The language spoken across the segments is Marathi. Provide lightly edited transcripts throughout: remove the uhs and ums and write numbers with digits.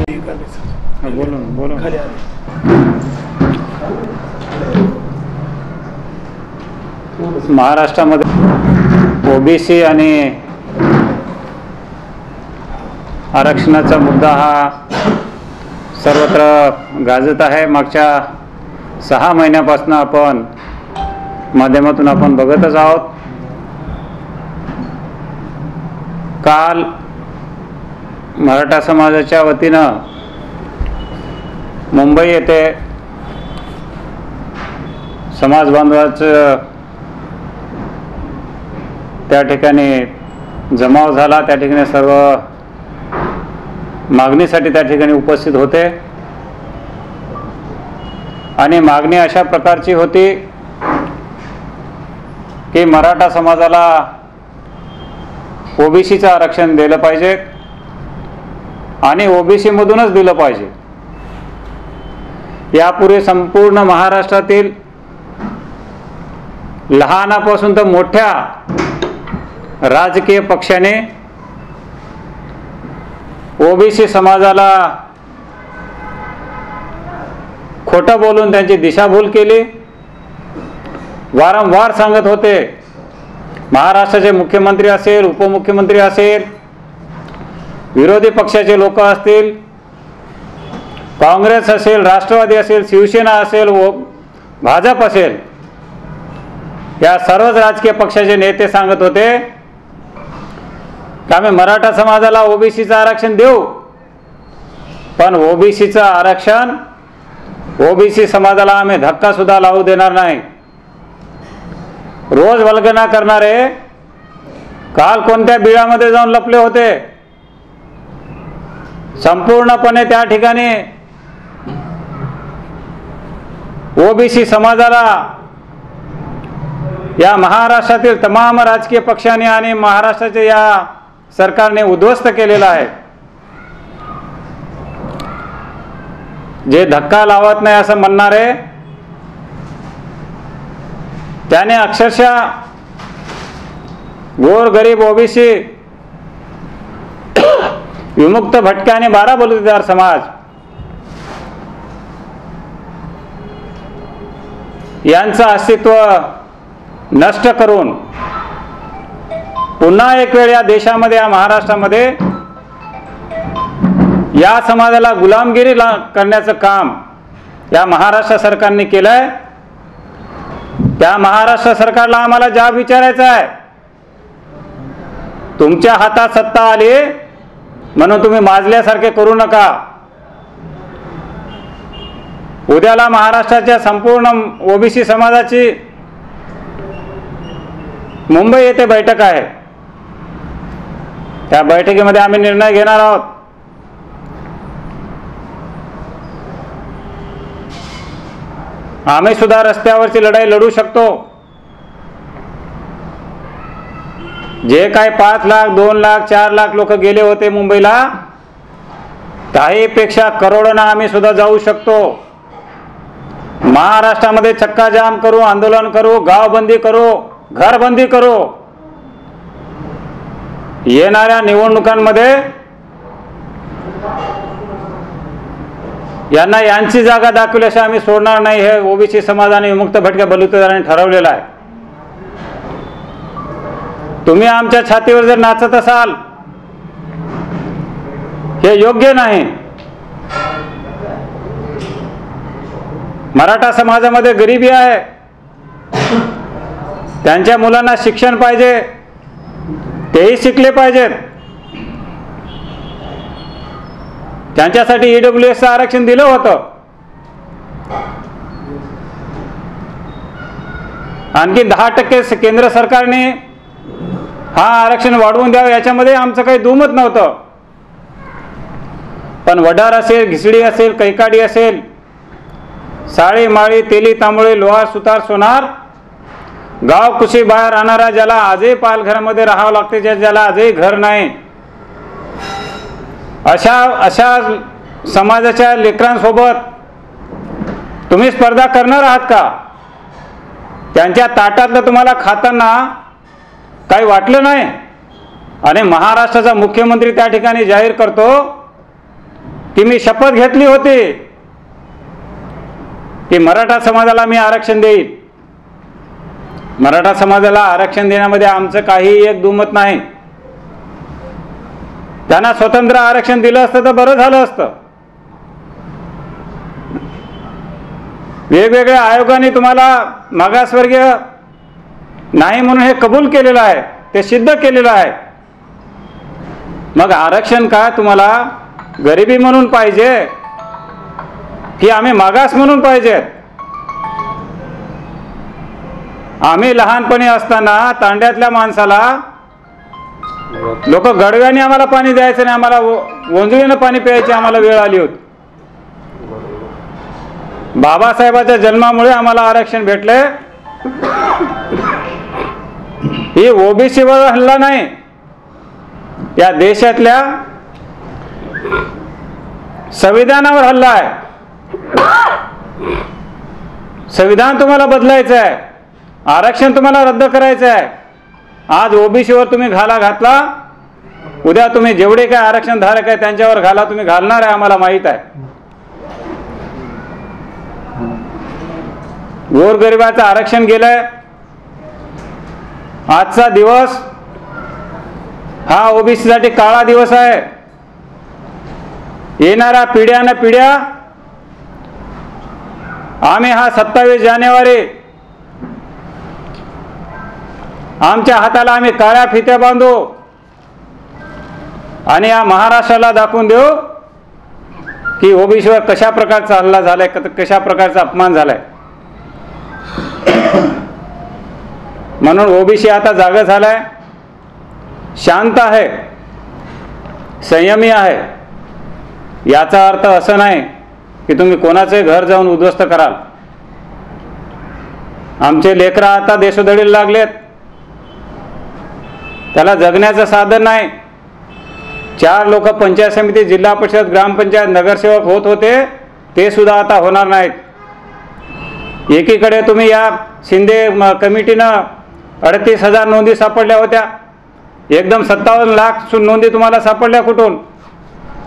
बोलून महाराष्ट्रामध्ये ओबीसी आणि आरक्षणाचा मुद्दा हा सर्वत्र गाजत आहे। मागच्या 6 महिन्यापासून आपण माध्यमातून आपण बघतच आहोत। काल मराठा समाजाच्या वतीनं मुंबई येथे समाज बांधवांचं त्या ठिकाणी जमाव झाला। त्या ठिकाणी सर्व मागणीसाठी त्या ठिकाणी उपस्थित होते आणि मागणी अशा प्रकारची होती की मराठा समाजाला ओबीसीचं आरक्षण दिलं पाहिजे आणि ओबीसी मधूनच दिलं पाहिजे। यापूर्वी संपूर्ण महाराष्ट्रातील लहानापासून तर मोठ्या राजकीय पक्षाने ओबीसी समाजाला खोटं बोलून त्यांची दिशाभूल केली। वारंवार सांगत होते, महाराष्ट्राचे मुख्यमंत्री असेल, उपमुख्यमंत्री असेल, विरोधी पक्षाचे लोक असतील, काँग्रेस असेल, राष्ट्रवादी असेल, शिवसेना असेल व भाजप असेल, या सर्वच राजकीय पक्षाचे नेते सांगत होते की आम्ही मराठा समाजाला ओबीसीचं आरक्षण देऊ, पण ओबीसीचं आरक्षण ओबीसी समाजाला आम्ही धक्का सुद्धा लावू देणार नाही। रोज वल्गना करणारे काल कोणत्या बिळामध्ये जाऊन लपले होते, संपूर्णपणे त्या ठिकाणी ओबीसी समाजाला या महाराष्ट्रातील तमाम राजकीय पक्षांनी आणि महाराष्ट्राच्या या सरकारने उद्ध्वस्त केलेला आहे। जे धक्का लावत नाही असं म्हणणारे त्याने अक्षरशः गोरगरीब ओबीसी विमुक्त भटके आणि 12 बलुतेदार समाज यांचं अस्तित्व नष्ट करून पुन्हा एक वेळ या देशामध्ये, या महाराष्ट्रामध्ये या समाजाला गुलामगिरी करण्याचं काम या महाराष्ट्र सरकारने केलंय। त्या महाराष्ट्र सरकारला आम्हाला जाब विचारायचा आहे, तुमच्या हातात सत्ता आली म्हणून तुम्ही माजल्यासारखे करू नका। उद्याला महाराष्ट्राच्या संपूर्ण ओबीसी समाजाची मुंबई येथे बैठक आहे। त्या बैठकीमध्ये आम्ही निर्णय घेणार आहोत। आम्ही सुद्धा रस्त्यावरची लढाई लढू शकतो। जे काही 5 लाख, 2 लाख, 4 लाख लोक गेले होते मुंबईला, त्याहीपेक्षा करोडोंना आम्ही सुद्धा जाऊ शकतो। महाराष्ट्रामध्ये चक्का जाम करू, आंदोलन करू, गावबंदी करू, घरबंदी करू। येणाऱ्या निवडणुकांमध्ये यांना यांची जागा दाखवल्याशिवाय आम्ही सोडणार नाही, हे ओबीसी समाज आणि विमुक्त भटक्या बलुतेदारांनी ठरवलेलं आहे। तुम्ही आमच्या छातीवर जर नाचत असाल, हे योग्य नाही। मराठा समाजामध्ये गरिबी आहे, त्यांच्या मुलांना शिक्षण पाहिजे, तेही शिकले पाहिजेत। त्यांच्यासाठी ईडब्ल्यूएसचं आरक्षण दिलं होतं। आणखी 10% केंद्र सरकारने हा आरक्षण वाढवून द्यावं, याच्यामध्ये आमचं काही दुमत नव्हतं। पण वडार असेल, घिसडी असेल, कैकाडी असेल, साळी माळी, तेली तांबोळी, लोहार, सुतार, सोनार, गाव कुशी बाहेर राहणारा, ज्याला आजही पालघरामध्ये राहावं लागते, ज्याला आजही घर नाही, अशा समाजाच्या लेकरांसोबत तुम्ही स्पर्धा करणार आहात का? त्यांच्या ताटातलं तुम्हाला खाताना काही वाटलं नाही? आणि महाराष्ट्राचा मुख्यमंत्री त्या ठिकाणी जाहीर करतो की मी शपथ घेतली होती की मराठा समाजाला मी आरक्षण देईन. मराठा समाजाला आरक्षण देण्यामध्ये आमचं काही एक दुमत नाही. त्यांना स्वतंत्र आरक्षण दिलं असतं तर बरं झालं असतं. वेगवेगळ्या आयोगाने तुम्हाला मागासवर्गीय नाही म्हणून हे कबूल केलेलं आहे, ते सिद्ध केलेलं आहे. मग आरक्षण काय तुम्हाला गरिबी म्हणून पाहिजे की आम्ही मागास म्हणून पाहिजे? आम्ही लहानपणी असताना तांड्यातल्या माणसाला लोक गडव्याने आम्हाला पाणी द्यायचं नाही, आम्हाला वंजुळीनं पाणी प्यायची आम्हाला वेळ आली होती. बाबासाहेबाच्या जन्मामुळे आम्हाला आरक्षण भेटले. ही ओबीसीवर हल्ला नाही, या देशातल्या संविधानावर हल्ला आहे. संविधान तुम्हाला बदलायचं आहे, आरक्षण तुम्हाला रद्द करायचं आहे. आज ओबीसीवर तुम्ही घाला घातला, उद्या तुम्ही जेवढे काय आरक्षण धारक आहे त्यांच्यावर घाला तुम्ही घालणार आहे, आम्हाला माहित आहे. गोरगरिबाचं आरक्षण गेलंय. आजचा दिवस हा ओबीसीसाठी काळा दिवस आहे. येणाऱ्या पिढ्यानं पिढ्या आम्ही हा 27 जानेवारी आमच्या हाताला आम्ही काळ्या फित्या बांधू आणि या महाराष्ट्राला दाखवून देऊ की ओबीसीवर कशा प्रकारचा हल्ला झालाय, कशा प्रकारचा अपमान झालाय. म्हणून ओबीसी आता जागा झालाय, शांत आहे, संयमी आहे. याचा अर्थ असं नाही की तुम्ही कोणाचे घर जाऊन उद्ध्वस्त कराल. आमचे लेकरं आता देशोधडीला लागलेत, त्याला जगण्याचं साधन नाही. 4 लोक पंचायत समिती, जिल्हा परिषद, ग्रामपंचायत नगरसेवक होत होते, ते सुद्धा आता होणार नाहीत. एकीकडे तुम्ही या शिंदे कमिटीनं 38,000 नोंदी सापडल्या होत्या. एकदम 57 लाख नोंदी तुम्हाला सापडल्या कुठून?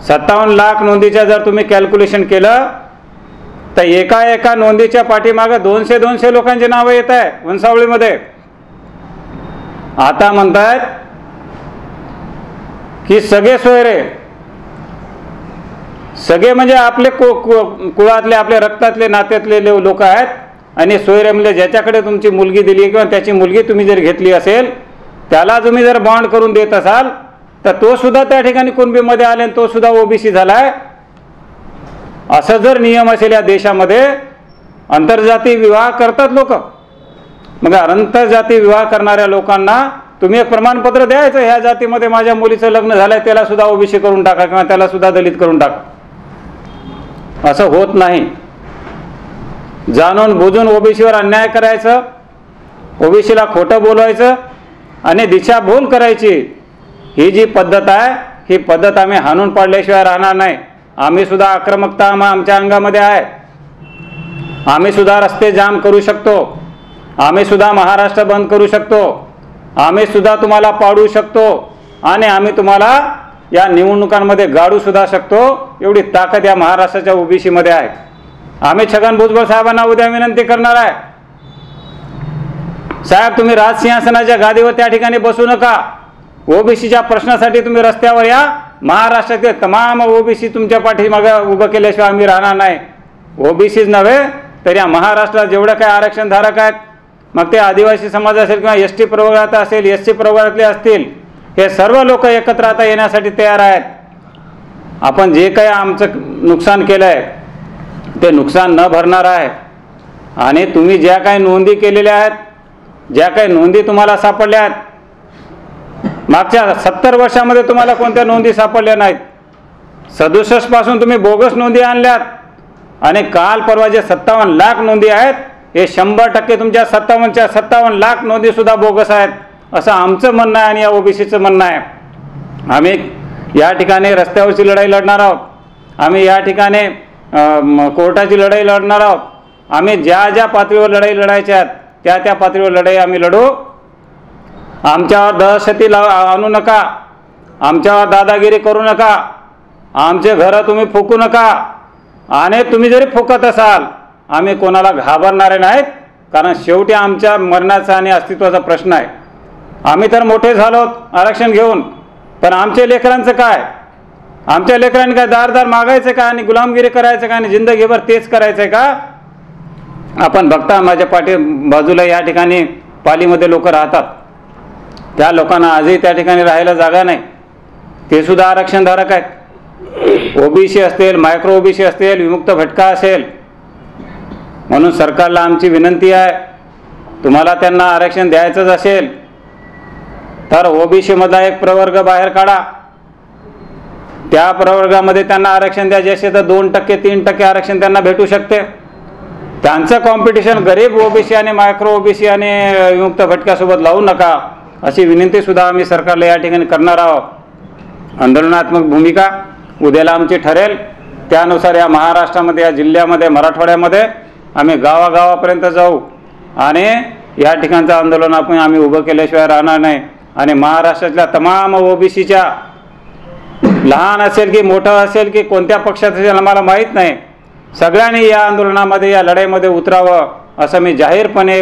57 लाख नोंदीच्या जर तुम्ही कॅल्क्युलेशन केलं तर एका नोंदीच्या पाठीमागे 200 लोकांची नावं येत आहे वंशावळीमध्ये. आता म्हणतायत की सगळे सोयरे, सगळे म्हणजे आपले कुळातले, आपल्या रक्तातले, नात्यातले लोक आहेत. आणि सोयरे म्हणजे ज्याच्याकडे तुमची मुलगी दिली किंवा त्याची मुलगी तुम्ही जर घेतली असेल, त्याला तुम्ही जर बॉन्ड करून देत असाल तर तो सुद्धा त्या ठिकाणी कुणबीमध्ये आले आणि तो सुद्धा ओबीसी झालाय. असं जर नियम असेल या देशामध्ये, आंतरजातीय विवाह करतात लोक. मग आंतरजातीय विवाह करणाऱ्या लोकांना तुम्ही एक प्रमाणपत्र द्यायचं, ह्या जातीमध्ये माझ्या मुलीचं लग्न झालंय, त्याला सुद्धा ओबीसी करून टाका किंवा त्याला सुद्धा दलित करून टाका. असं होत नाही. जाणून बुजून ओबीसीवर अन्याय करायचं, ओबीसीला खोटं बोलवायचं आणि दिशाभूल करायची, ही जी पद्धत आहे, ही पद्धत आम्ही हाणून पाडल्याशिवाय राहणार नाही. आम्ही सुद्धा आक्रमकता आमच्या अंगामध्ये आहे. आम्ही सुद्धा रस्ते जाम करू शकतो, आम्ही सुद्धा महाराष्ट्र बंद करू शकतो, आम्ही सुद्धा तुम्हाला पाडू शकतो आणि आम्ही तुम्हाला या निवडणुकांमध्ये गाडू सुद्धा शकतो. एवढी ताकद या महाराष्ट्राच्या ओबीसीमध्ये आहे. आम्ही छगन भुजबळ साहेबांना उद्या विनंती करणार आहे, साहेब तुम्ही राजसिंहासनाच्या गादीवर त्या ठिकाणी बसू नका. ओबीसीच्या प्रश्नासाठी तुम्ही रस्त्यावर या. महाराष्ट्रातील तमाम ओबीसी तुमच्या पाठीमागे उभं केल्याशिवाय आम्ही राहणार नाही. ओबीसीच नव्हे तर या महाराष्ट्रात जेवढं काय आरक्षणधारक आहेत, मग ते आदिवासी समाज असेल किंवा एसटी प्रवर्गात असेल, एससी प्रवर्गातले असतील, हे सर्व लोक एकत्र आता येण्यासाठी तयार आहेत. आपण जे काही आमचं नुकसान केलं आहे ते नुकसान न भरणार आहे. आणि तुम्ही ज्या काही नोंदी केलेल्या आहेत, ज्या काही नोंदी तुम्हाला सापडल्या आहेत, मागच्या 70 वर्षामध्ये तुम्हाला कोणत्या नोंदी सापडल्या नाहीत. 67 पासून तुम्ही बोगस नोंदी आणल्यात आणि काल परवा जे 57 लाख नोंदी आहेत, हे 100% तुमच्या 57 लाख नोंदी सुद्धा बोगस आहेत, असं आमचं म्हणणं आहे आणि या ओबीसीचं म्हणणं आहे. आम्ही या ठिकाणी रस्त्यावरची लढाई लढणार आहोत, आम्ही या ठिकाणी कोर्टाची लढाई लढणार आहोत. आम्ही ज्या पातळीवर लढाई लढायच्या आहेत त्या पातळीवर लढाई आम्ही लढू. आमच्यावर दहशती आणू नका, आमच्यावर दादागिरी करू नका. आमचे घरं तुम्ही फुकू नका, आणि तुम्ही जरी फुकत असाल आम्ही कोणाला घाबरणारे नाहीत, कारण शेवटी आमच्या मरणाचा आणि अस्तित्वाचा प्रश्न आहे. आम्ही तर मोठे झालोत आरक्षण घेऊन, पण आमच्या लेकरांचं काय? आमच्या लेकरांनी काय दार मागायचं का आणि गुलामगिरी करायचं का आणि जिंदगीभर तेच करायचं आहे का? आपण बघता माझ्या बाजूला या ठिकाणी पालीमध्ये लोक राहतात, त्या लोकांना आजही त्या ठिकाणी राहायला जागा नाही, ते सुद्धा आरक्षणधारक आहेत. ओबीसी असतील, मायक्रो ओबीसी असतील, विमुक्त भटका असेल. म्हणून सरकारला आमची विनंती आहे, तुम्हाला त्यांना आरक्षण द्यायचंच असेल तर ओबीसीमधला एक प्रवर्ग बाहेर काढा, त्या प्रवर्गामध्ये त्यांना आरक्षण द्यायचे असेल तर 2% 3% आरक्षण त्यांना भेटू शकते. त्यांचं कॉम्पिटिशन गरीब ओबीसी आणि मायक्रो ओबीसी आणि विमुक्त भटक्यासोबत लावू नका, अशी विनंती सुद्धा आम्ही सरकारला या ठिकाणी करणार आहोत. आंदोलनात्मक भूमिका उद्याला आमची ठरेल, त्यानुसार या महाराष्ट्रामध्ये, या जिल्ह्यामध्ये, मराठवाड्यामध्ये आम्ही गावागावापर्यंत जाऊ आणि या ठिकाणचं आंदोलन आम्ही उभं केल्याशिवाय राहणार नाही. आणि महाराष्ट्रातल्या तमाम ओबीसीच्या, लहान असेल की मोठं असेल की कोणत्या पक्षात असेल आम्हाला माहीत नाही, सगळ्यांनी या आंदोलनामध्ये, या लढाईमध्ये उतरावं असं मी जाहीरपणे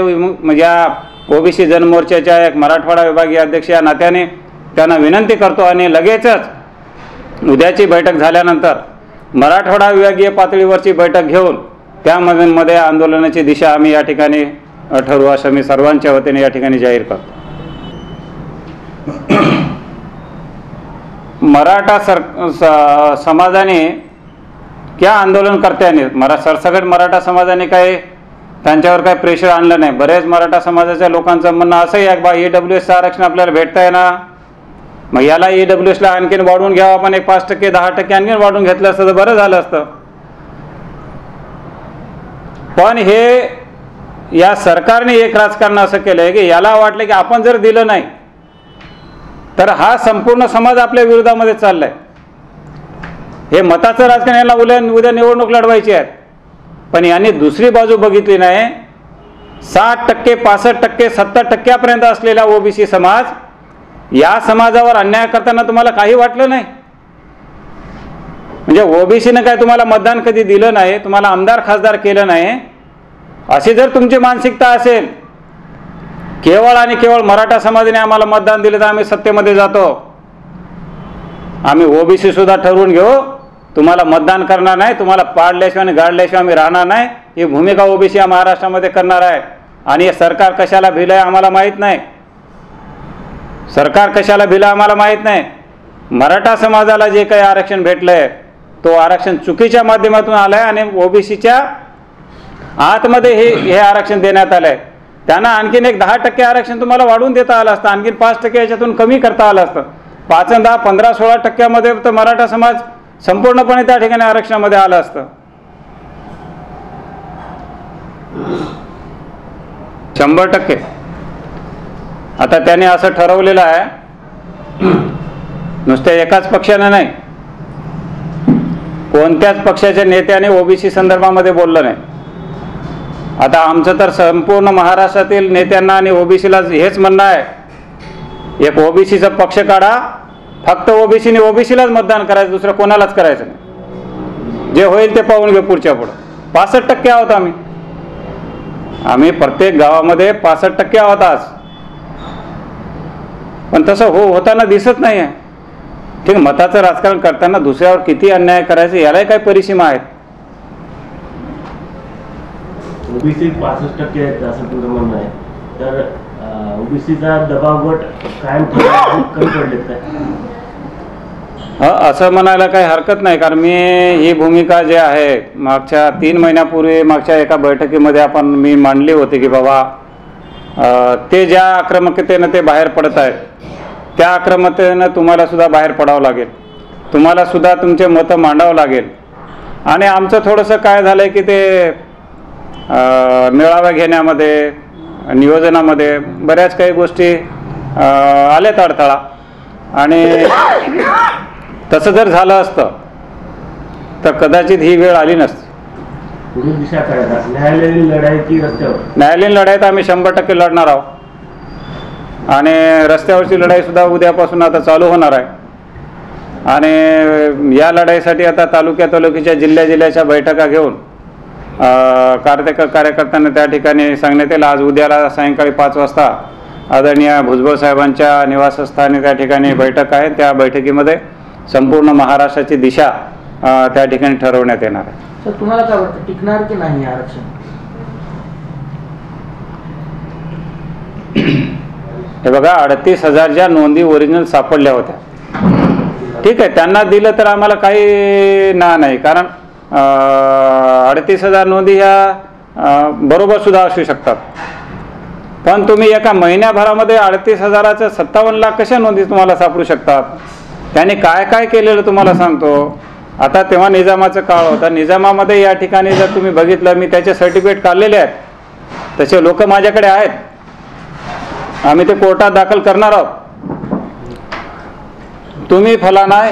या ओबीसी जनमोर्चाच्या एक मराठवाडा विभागीय अध्यक्ष या नात्याने त्यांना विनंती करतो. आणि लगेचच उद्याची बैठक झाल्यानंतर मराठवाडा विभागीय पातळीवरची बैठक घेऊन त्यामध्ये आंदोलनाची दिशा आम्ही या ठिकाणी ठरवू असं मी सर्वांच्या वतीने या ठिकाणी जाहीर करतो. मराठा समाजाने क्या आंदोलनकर्त्यांनी सरसकट मराठा समाजाने काही त्यांच्यावर काही प्रेशर आणलं नाही. बरेच मराठा समाजाच्या लोकांचं म्हणणं असंही आहे बा EWSचं आरक्षण आपल्याला भेटतंय ना, मग याला EWSला आणखीन वाढवून घ्यावं, आपण एक 5% 10% आणखीन वाढवून घेतलं असतं तर बरं झालं असतं. पण हे या सरकारने एक राजकारण असं केलं आहे की याला वाटलं की आपण जर दिलं नाही तर हा संपूर्ण समाज आपल्या विरोधामध्ये चाललाय. हे मताचं राजकारण, याला उद्या निवडणूक लढवायची आहे. पण यांनी दुसरी बाजू बघितली नाही. 60%, 65%, 70% असलेला ओबीसी समाज, या समाजावर अन्याय करताना तुम्हाला काही वाटलं नाही? म्हणजे ओबीसीनं काय तुम्हाला मतदान कधी दिलं नाही, तुम्हाला आमदार खासदार केलं नाही, अशी जर तुमची मानसिकता असेल, केवळ आणि केवळ मराठा समाजाने आम्हाला मतदान दिलं तर आम्ही सत्तेमध्ये जातो, आम्ही ओबीसी सुद्धा ठरवून घेऊ, तुम्हाला मतदान करणार नाही, तुम्हाला पाडल्याशिवाय आणि गाडल्याशिवाय आम्ही राहणार नाही, ही भूमिका ओबीसी या महाराष्ट्रामध्ये करणार आहे. आणि हे सरकार कशाला भिलंय आम्हाला माहीत नाही, सरकार कशाला भिलं आम्हाला माहीत नाही. मराठा समाजाला जे काही आरक्षण भेटलंय तो आरक्षण चुकीच्या माध्यमातून आलंय आणि ओबीसीच्या आतमध्ये हे आरक्षण देण्यात आलंय. त्यांना आणखीन एक 10% आरक्षण तुम्हाला वाढवून देता आलं असतं, आणखीन 5% याच्यातून कमी करता आलं असतं. 5 आणि 10, 15, 16% तर मराठा समाज संपूर्णपणे त्या ठिकाणी आरक्षणामध्ये आलं असतं. 100%. आता त्याने असं ठरवलेलं आहे, नुसत्या एकाच पक्षाने नाही, कोणत्याच पक्षाच्या नेत्याने ओबीसी संदर्भामध्ये बोललं नाही. आता आमचं तर संपूर्ण महाराष्ट्रातील नेत्यांना आणि ओबीसीला हेच म्हणणं आहे, एक ओबीसीचा पक्ष काढा, फक्त ओबीसीने ओबीसीलाच मतदान करायचं, दुसरं कोणालाच करायचं नाही, जे होईल ते पाहून घे पुढच्या पुढं. 65% आहोत आम्ही प्रत्येक गावामध्ये 65% आहोत आज. पण तसं होताना दिसत नाही आहे. ठीक, मताचं राजकारण करताना दुसऱ्यावर किती अन्याय करायचं यालाही काही परिसीमा आहेत. ओबीसी 65% आहेत असं तुझं म्हणणं आहे, तर ओबीसीचा दबाव गट कायम कमी पडलेत काय? असं म्हणायला काही हरकत नाही, कारण मी ही भूमिका जी आहे मागच्या 3 महिन्यापूर्वी मागच्या एका बैठकीमध्ये मी मांडली होती की बाबा ते ज्या आक्रमकतेनं ते बाहेर पडत आहेत त्या आक्रमकतेनं तुम्हाला सुद्धा बाहेर पडावं लागेल, तुम्हाला सुद्धा तुमचे मतं मांडावं लागेल. आणि आमचं थोडंसं काय झालं आहे की ते मेळावा घेण्यामध्ये, नियोजनामध्ये बऱ्याच काही गोष्टी आल्यात अडथळा. आणि तसं जर झालं असतं तर कदाचित ही वेळ आली नसती. न्यायालयीन लढाईची रस्त्यावर, न्यायालयीन लढाईत आम्ही 100% लढणार आहोत. आणि रस्त्यावरची लढाई सुद्धा उद्यापासून आता चालू होणार आहे. आणि या लढाईसाठी आता तालुक्याच्या जिल्ह्याच्या बैठका घेऊन कार्यकर्त्यांना त्या ठिकाणी सांगण्यात येईल. आज उद्याला सायंकाळी 5 वाजता आदरणीय भुजबळ साहेबांच्या निवासस्थानी त्या ठिकाणी बैठक आहे. त्या बैठकीमध्ये संपूर्ण महाराष्ट्राची दिशा त्या ठिकाणी ठरवण्यात येणार आहे. सर, तुम्हाला काय वाटतं, टिकणार की नाही आरक्षण? हे बघा, 38,000 ज्या नोंदी ओरिजिनल सापडल्या होत्या, ठीक आहे, त्यांना दिलं तर आम्हाला काही नाही, कारण 38,000 नोंदी ह्या बरोबर सुद्धा असू शकतात. पण तुम्ही एका महिन्याभरामध्ये 38,000चं 57 लाख कशा नोंदी तुम्हाला सापडू शकतात? त्याने काय काय केलेलं तुम्हाला सांगतो. आता तेव्हा निजामाचा काळ होता. निजामामध्ये या ठिकाणी जर तुम्ही बघितलं, मी त्याचे सर्टिफिकेट काढलेले आहेत, तसे लोक माझ्याकडे आहेत. आम्ही ते कोर्टात दाखल करणार आहोत. तुम्ही फलाना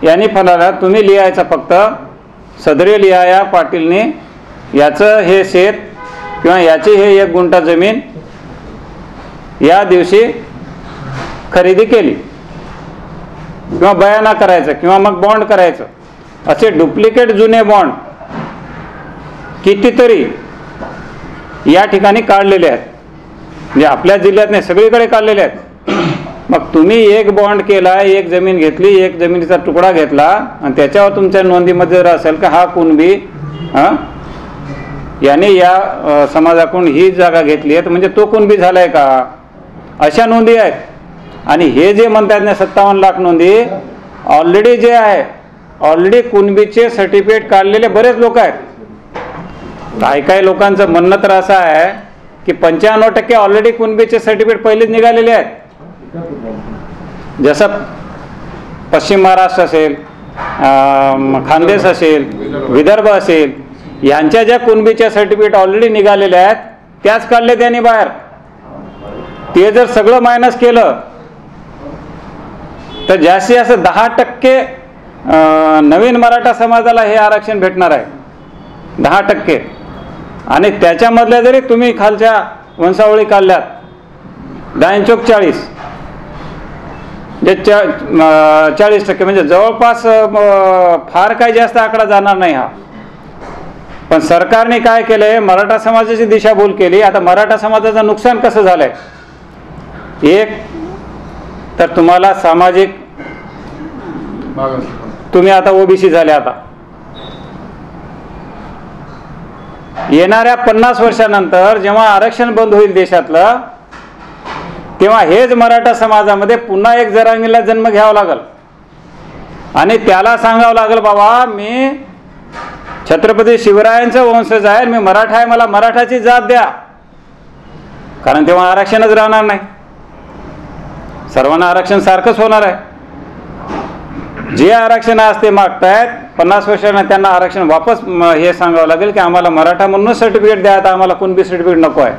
यांनी फलाना, तुम्ही लिहायचं फक्त सदरी लिहाया पाटीलने याचं हे शेत किंवा याची हे 1 गुंठा जमीन या दिवशी खरेदी केली, किंवा बयाना करायचं, किंवा मग बॉन्ड करायचं. असे डुप्लिकेट जुने बॉन्ड कितीतरी या ठिकाणी काढलेले आहेत. म्हणजे आपल्या जिल्ह्यात नाही, सगळीकडे काढलेले आहेत. मग तुम्ही एक बॉन्ड केला, एक जमीन घेतली, एक जमिनीचा तुकडा घेतला, आणि त्याच्यावर तुमच्या नोंदीमध्ये जर असेल का हा कुणबी याने या समाजाकडून ही जागा घेतली आहे, तर म्हणजे तो कुणबी झालाय का? अशा नोंदी आहेत. आणि हे जे म्हणतात ना 57 लाख नोंदी, ऑलरेडी जे आहे, ऑलरेडी कुणबीचे सर्टिफिकेट काढलेले बरेच लोक आहेत. काही लोकांचं म्हणणं तर असं आहे की 95% ऑलरेडी कुणबीचे सर्टिफिकेट पहिलेच निघालेले आहेत. जसं पश्चिम महाराष्ट्र असेल, खानदेश असेल, विदर्भ असेल, यांच्या ज्या कुणबीच्या सर्टिफिकेट ऑलरेडी निघालेल्या आहेत त्याच काढले त्यांनी बाहेर. ते जर सगळं मायनस केलं तर जास्तीत जास्त 10% नवीन मराठा समाजाला हे आरक्षण भेटणार आहे, 10%. आणि त्याच्यामधल्या जरी तुम्ही खालच्या वंशावळी काढल्यात 10 चौक 40, जे 40%, म्हणजे जवळपास फार काही जास्त आकडा जाणार नाही हा. पण सरकारने काय केलंय, मराठा समाजाची दिशाभूल केली. आता मराठा समाजाचं नुकसान कसं झालंय? एक तर तुम्हाला सामाजिक, तुम्ही आता ओबीसी झाले. आता येणाऱ्या 50 वर्षानंतर जेव्हा आरक्षण बंद होईल देशातलं, तेव्हा हेच मराठा समाजामध्ये पुन्हा एक जरांगीला जन्म घ्यावा लागल आणि त्याला सांगावं लागल, बाबा मी छत्रपती शिवरायांचा वंशज आहे, मी मराठा आहे, मला मराठाची जात द्या. कारण तेव्हा आरक्षणच राहणार नाही, सर्वांना आरक्षण सारखंच होणार आहे. जे आरक्षण आज ते मागतायत 50 वर्षांना त्यांना आरक्षण वापस हे सांगावं लागेल की आम्हाला मराठा म्हणूनच सर्टिफिकेट द्या, आता आम्हाला कुणबी सर्टिफिकेट नको आहे.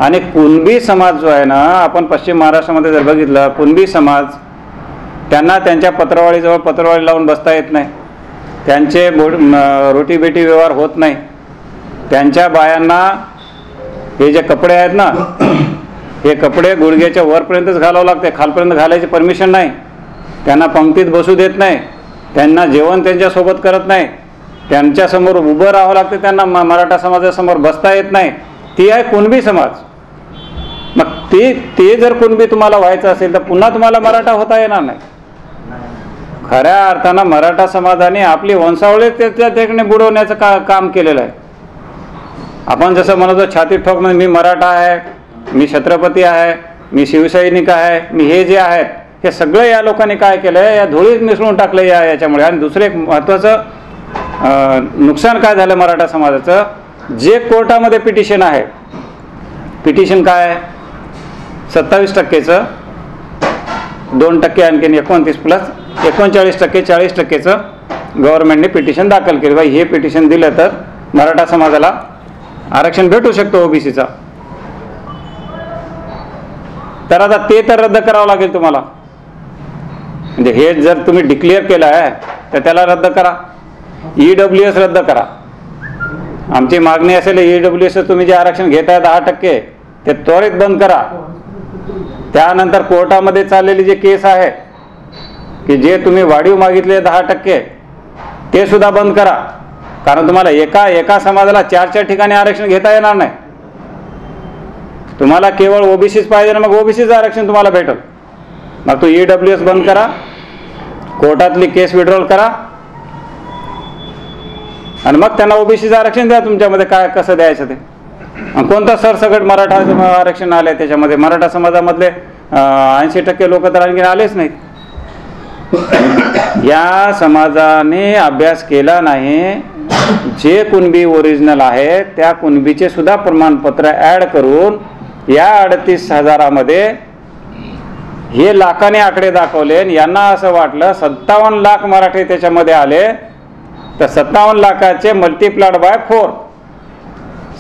आणि कुणबी समाज जो आहे ना, आपण पश्चिम महाराष्ट्रामध्ये जर बघितलं, कुणबी समाज त्यांना त्यांच्या पत्रवाळीजवळ पत्रवाळी लावून बसता येत नाही, त्यांचे रोटीबेटी व्यवहार होत नाही. त्यांच्या बायांना हे जे कपडे आहेत ना, हे कपडे गुडघ्याच्या वरपर्यंतच घालावं लागते, खालपर्यंत घालायची परमिशन नाही. त्यांना पंक्तीत बसू देत नाही, त्यांना जेवण त्यांच्यासोबत करत नाही, त्यांच्यासमोर उभं राहावं लागते, त्यांना मराठा समाजासमोर बसता येत नाही. ती आहे कुणबी समाज. मग ते जर कुणबी तुम्हाला व्हायचं असेल तर पुन्हा तुम्हाला मराठा होता येणार नाही. खऱ्या अर्थानं मराठा समाजाने आपली वंशावळी त्या ठिकाणी बुडवण्याचं काम केलेलं आहे. आपण जसं म्हणतो छाती ठोक म्हणजे मी मराठा आहे, मी छत्रपती आहे, मी शिवसैनिक आहे, मी हे जे आहेत हे सगळं या लोकांनी काय केलं आहे, या धुळीत मिसळून टाकलं याच्यामुळे. आणि दुसरं एक महत्त्वाचं नुकसान काय झालं मराठा समाजाचं, जे कोर्टामध्ये पिटिशन आहे, पिटिशन काय आहे 27%चं, 2% आणखीन 29 प्लस 39%, 40%चं गव्हर्नमेंटने पिटिशन दाखल केलं. बाई हे पिटिशन दिलं तर मराठा समाजाला आरक्षण भेटू शकतो ओबीसीचा. तर आता ते तर रद्द करावं लागेल तुम्हाला. म्हणजे हे जर तुम्ही डिक्लेअर केलं आहे तर त्याला रद्द करा, EWS रद्द करा. आमची मागणी असेल EWS तुम्ही जे आरक्षण घेताय 10% ते त्वरित बंद करा. त्यानंतर कोर्टामध्ये चाललेली जी केस आहे की जे तुम्ही वाढीव मागितले 10% ते सुद्धा बंद करा, कारण तुम्हाला एका समाजाला 4 ठिकाणी आरक्षण घेता येणार नाही. तुम्हाला केवळ ओबीसीच पाहिजे ना, मग ओबीसीचं आरक्षण तुम्हाला भेटेल. मग तो EWS बंद करा, कोर्टातली केस विड्रॉल करा आणि मग त्यांना ओबीसीचं आरक्षण द्या. तुमच्यामध्ये काय कसं द्यायचं ते. कोणता सरसकट मराठा आरक्षण आले त्याच्यामध्ये? मराठा समाजामधले 80% लोक तर आणखी आलेच नाहीत. या समाजाने अभ्यास केला नाही. जे कुणबी ओरिजिनल आहे त्या कुणबीचे सुद्धा प्रमाणपत्र ॲड करून या 38,000मध्ये हे लाखाने आकडे दाखवले आणि यांना असं वाटलं 57 लाख मराठी त्याच्यामध्ये आले, तर 57 लाखाचे मल्टिप्लाइड बाय 4,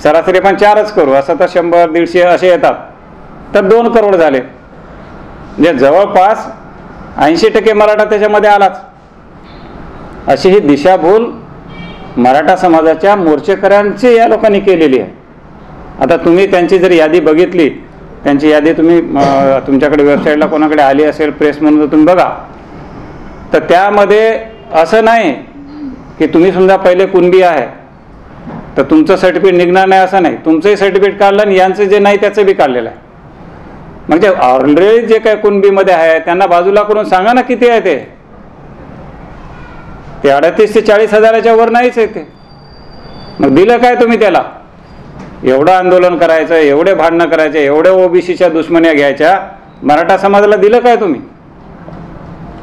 सरासरी पण 4च करू, असं तर 100-150 असे येतात, तर 2 करोड झाले. म्हणजे जवळपास 80% मराठा त्याच्यामध्ये आलाच. अशी ही दिशाभूल मराठा समाजाच्या मोर्चेकऱ्यांची या लोकांनी केलेली आहे. आता तुम्ही त्यांची जर यादी बघितली, त्यांची यादी तुम्ही तुमच्याकडे वेबसाईटला कोणाकडे आली असेल प्रेस म्हणून तुम्ही बघा, तर त्यामध्ये असं नाही की तुम्ही समजा पहिले कुणबी आहे तर तुमचं सर्टिफिकेट निघणार नाही, असं नाही. तुमचंही सर्टिफिकेट काढलं आणि यांचं जे नाही त्याचं बी काढलेलं आहे. म्हणजे ऑलरेडी जे काय कुणबीमध्ये आहे त्यांना बाजूला करून सांगा ना किती आहे ते. 38 ते 40 हजाराच्या वर नाहीच आहे ते. मग दिलं काय तुम्ही त्याला? एवढं आंदोलन करायचं, एवढे भांडणं करायचे, एवढ्या ओबीसीच्या दुश्मन्या घ्यायच्या, मराठा समाजाला दिलं काय तुम्ही?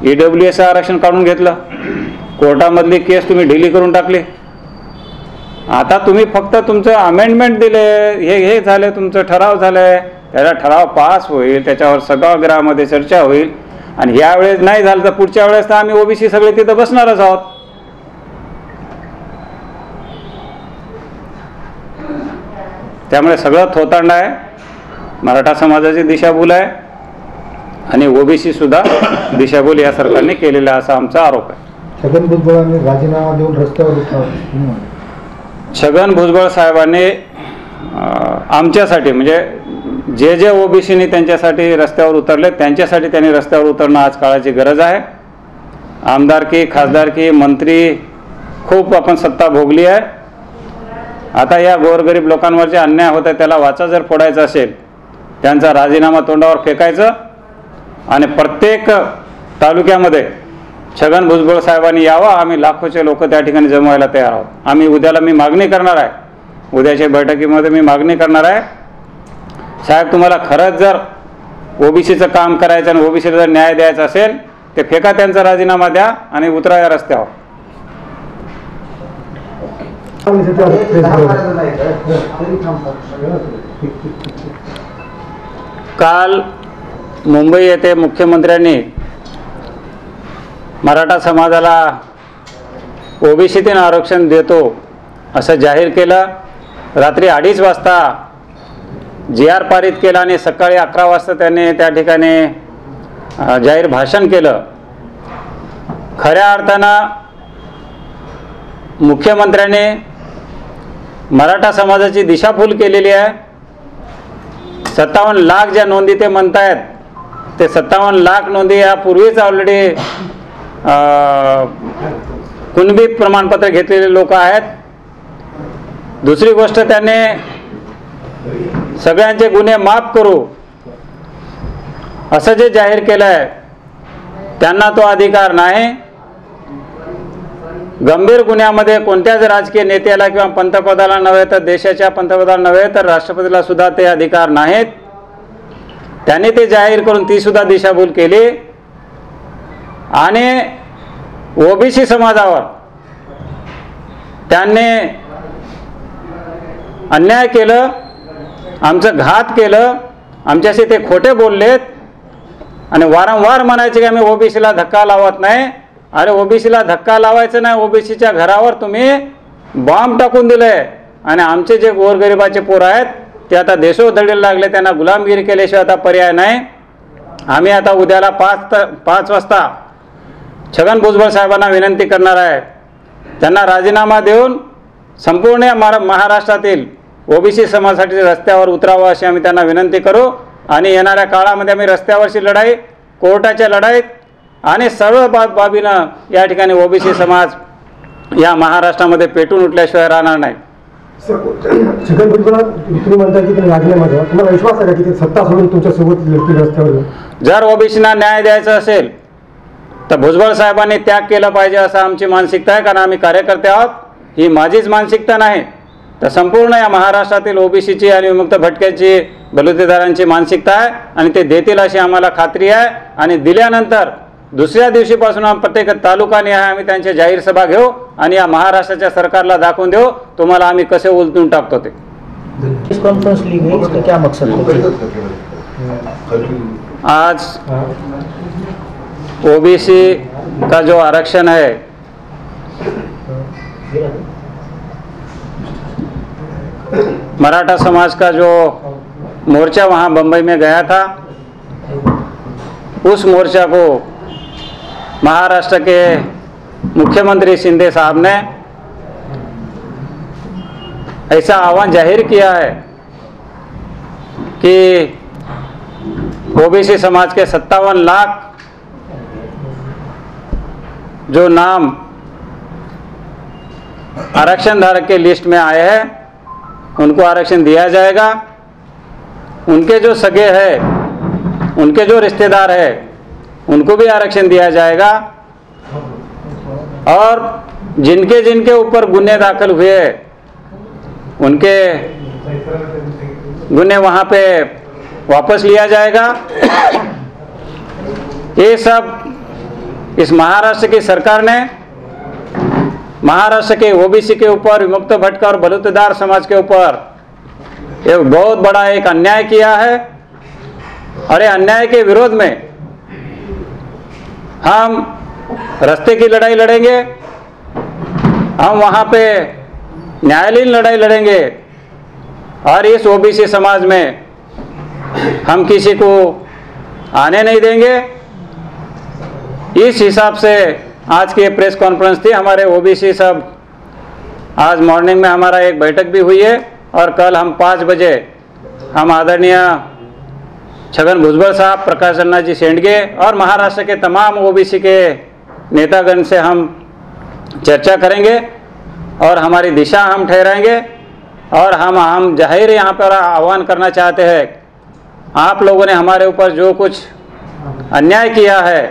EWS आरक्षण काढून घेतलं, कोर्टामधली केस तुम्ही ढिली करून टाकली. आता तुम्ही फक्त तुमचं अमेंडमेंट दिले, हे झाले, तुमचं ठराव झालंय, त्याचा ठराव पास होईल, त्याच्यावर सभागृहामध्ये चर्चा होईल आणि यावेळेस नाही झालं तर पुढच्या वेळेस तर आम्ही ओबीसी सगळे तिथं बसणारच आहोत. त्यामुळे सगळं थोतांड आहे, मराठा समाजाची दिशाभूल आहे आणि ओबीसी सुद्धा दिशाभूल या सरकारने केलेला असा आमचा आरोप आहे. छगन भुजबळांनी राजीनामा देऊन रस्त्यावर उतरवलं. छगन भुजबळ साहेबांनी आमच्यासाठी, म्हणजे जे ओबीसीने त्यांच्यासाठी रस्त्यावर उतरले त्यांच्यासाठी त्यांनी रस्त्यावर उतरणं आज काळाची गरज आहे. आमदारकी, खासदारकी, मंत्री खूप आपण सत्ता भोगली आहे. आता या गोरगरीब लोकांवर जे अन्याय होता त्याला वाचा जर फोडायचा असेल, त्यांचा राजीनामा तोंडावर फेकायचं आणि प्रत्येक तालुक्यामध्ये छगन भुजबळ साहेबांनी यावं. आम्ही लाखोचे लोक त्या ठिकाणी जमवायला तयार आहोत. आम्ही उद्याला मी मागणी करणार आहे, उद्याच्या बैठकीमध्ये मी मागणी करणार आहे, साहेब तुम्हाला खरंच जर ओबीसीचं काम करायचं आणि ओबीसीला जर न्याय द्यायचा असेल ते फेका त्यांचा राजीनामा द्या आणि उतरा या रस्त्यावर. काल मुंबई येथे मुख्यमंत्र्यांनी मराठा समाजाला ओबीसीतून आरक्षण देतो असं जाहीर केलं. रात्री 2:30 वाजता GR पारित केला आणि सकाळी 11 वाजता त्यांनी त्या ठिकाणी जाहीर भाषण केलं. खऱ्या अर्थानं मुख्यमंत्र्यांनी मराठा समाजाची दिशाभूल केलेली आहे. 57 लाख ज्या नोंदी ते म्हणतायत ते 57 लाख नोंदी यापूर्वीच ऑलरेडी कुणबी प्रमाणपत्र घेतलेले लोक आहेत. दुसरी गोष्ट, त्यांनी सगळ्यांचे गुन्हे माफ करू असं जे जाहीर केलं आहे त्यांना तो अधिकार नाही. गंभीर गुन्ह्यामध्ये कोणत्याच राजकीय नेत्याला किंवा पंतप्रधानाला नव्हे तर देशाच्या पंतप्रधान नव्हे तर राष्ट्रपतीला सुद्धा ते अधिकार नाहीत. त्यांनी ते जाहीर करून ती सुद्धा दिशाभूल केली आणि ओबीसी समाजावर त्यांनी अन्याय केलं, आमचं घात केलं, आमच्याशी ते खोटे बोललेत आणि वारंवार म्हणायचे की आम्ही ओबीसीला धक्का लावत नाही. अरे ओबीसीला धक्का लावायचं नाही, ओबीसीच्या घरावर तुम्ही बॉम्ब टाकून दिले आणि आमचे जे गोरगरिबाचे पोरं आहेत ते आता देशोधडीला लागले, त्यांना गुलामगिरी केल्याशिवाय आता पर्याय नाही. आम्ही आता उद्याला 5 वाजता छगन भुजबळ साहेबांना विनंती करणार आहे, त्यांना राजीनामा देऊन संपूर्ण महाराष्ट्रातील ओबीसी समाजासाठी रस्त्यावर उतरावं अशी आम्ही त्यांना विनंती करू आणि येणाऱ्या काळामध्ये आम्ही रस्त्यावरची लढाई, कोर्टाच्या लढाईत आणि सर्व बाबीनं या ठिकाणी ओबीसी समाज या महाराष्ट्रामध्ये पेटून उठल्याशिवाय राहणार नाही. छगन भुजबळ तुम्ही म्हणता की ते राजीनामा द्या, तुम्हाला विश्वास आहे का की ते सत्ता सोडून तुमच्या सोबत लढतील रस्त्यावर? जर ओबीसीना न्याय द्यायचा असेल तर भुजबळ साहेबांनी त्याग केला पाहिजे असं आमची मानसिकता आहे, कारण आम्ही कार्यकर्ते आहोत. ही माझीच मानसिकता नाही तर संपूर्ण या महाराष्ट्रातील ओबीसीची आणि विमुक्त भटक्याची बलुतेदारांची मानसिकता आहे आणि ते देतील अशी आम्हाला खात्री आहे. आणि दिल्यानंतर दुसऱ्या दिवशीपासून प्रत्येक तालुकानिहाय आम्ही त्यांच्या जाहीर सभा घेऊ आणि या महाराष्ट्राच्या सरकारला दाखवून देऊ तुम्हाला आम्ही कसे उलटून टाकतो ते. प्रेस कॉन्फ्रेंस ली गई, इसका क्या मकसद है? आज ओबीसी का जो आरक्षण है मराठा समाज का जो मोर्चा वहाँ बम्बई में गया था, उस मोर्चा को महाराष्ट्र के मुख्यमंत्री शिंदे साहब ने ऐसा आह्वान जाहिर किया है कि ओबीसी समाज के 57 लाख जो नाम आरक्षण धारक के लिस्ट में आए हैं उनको आरक्षण दिया जाएगा. उनके जो सगे हैं, उनके जो रिश्तेदार हैं, उनको भी आरक्षण दिया जाएगा. और जिनके जिनके ऊपर गुन्हे दाखिल हुए उनके गुन्हे वहाँ पे वापस लिया जाएगा. ये सब इस महाराष्ट्र की सरकार ने महाराष्ट्र के ओबीसी के ऊपर, विमुक्त भटका और बलुतेदार समाज के ऊपर एक बहुत बड़ा एक अन्याय किया है. और ये अन्याय के विरोध में हम रास्ते की लड़ाई लड़ेंगे, हम वहाँ पे न्यायालयीन लड़ाई लड़ेंगे और इस ओबीसी समाज में हम किसी को आने नहीं देंगे. इस हिसाब से आज की प्रेस कॉन्फ्रेंस थी. हमारे ओबीसी सब आज मॉर्निंग में हमारा एक बैठक भी हुई है और कल हम 5 बजे हम आदरणीय छगन भुजबल साहब, प्रकाश अन्ना जी शेंडगे और महाराष्ट्र के तमाम ओबीसी के नेतागण से हम चर्चा करेंगे और हमारी दिशा हम ठहराएंगे. और हम जाहिर यहाँ पर आह्वान करना चाहते हैं, आप लोगों ने हमारे ऊपर जो कुछ अन्याय किया है,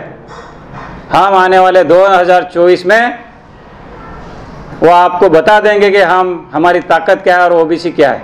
हम आने वाले 2024 में वो आपको बता देंगे कि हमारी ताकत क्या है और ओबीसी क्या है.